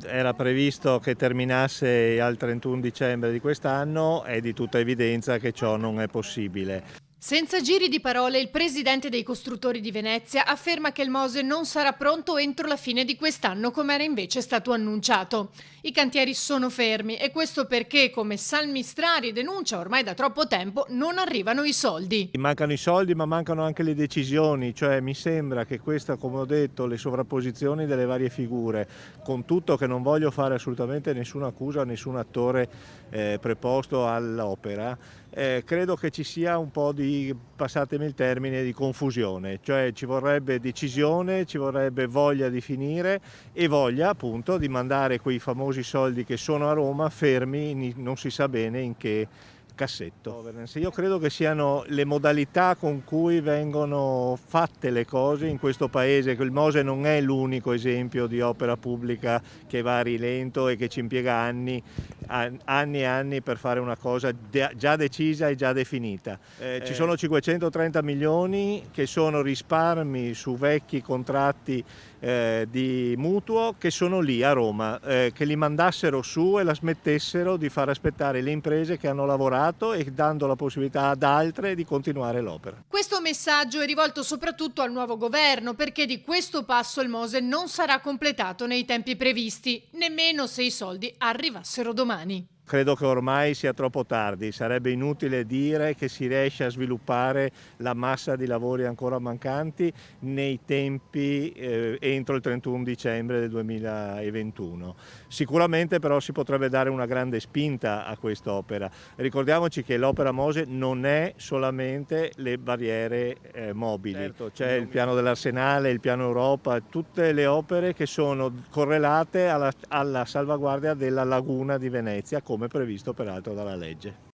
Era previsto che terminasse al 31 dicembre di quest'anno, è di tutta evidenza che ciò non è possibile. Senza giri di parole, il presidente dei costruttori di Venezia afferma che il Mose non sarà pronto entro la fine di quest'anno, come era invece stato annunciato. I cantieri sono fermi e questo perché, come Salmistrari denuncia ormai da troppo tempo, non arrivano i soldi. Mancano i soldi, ma mancano anche le decisioni, cioè mi sembra che questa, come ho detto, le sovrapposizioni delle varie figure, con tutto che non voglio fare assolutamente nessuna accusa a nessun attore preposto all'opera, credo che ci sia un po' di, passatemi il termine, di confusione, cioè ci vorrebbe decisione, ci vorrebbe voglia di finire e voglia appunto di mandare quei famosi soldi che sono a Roma fermi, non si sa bene in che cassetto. Io credo che siano le modalità con cui vengono fatte le cose in questo paese, che il Mose non è l'unico esempio di opera pubblica che va a rilento e che ci impiega anni e anni per fare una cosa già decisa e già definita. Ci sono 530 milioni che sono risparmi su vecchi contratti di mutuo che sono lì a Roma, che li mandassero su e la smettessero di far aspettare le imprese che hanno lavorato e dando la possibilità ad altre di continuare l'opera. Questo messaggio è rivolto soprattutto al nuovo governo perché di questo passo il Mose non sarà completato nei tempi previsti, nemmeno se i soldi arrivassero domani. Credo che ormai sia troppo tardi, sarebbe inutile dire che si riesce a sviluppare la massa di lavori ancora mancanti nei tempi entro il 31 dicembre del 2021. Sicuramente però si potrebbe dare una grande spinta a quest'opera. Ricordiamoci che l'opera Mose non è solamente le barriere mobili, certo, c'è il piano dell'Arsenale, il piano Europa, tutte le opere che sono correlate alla salvaguardia della laguna di Venezia, come previsto peraltro dalla legge.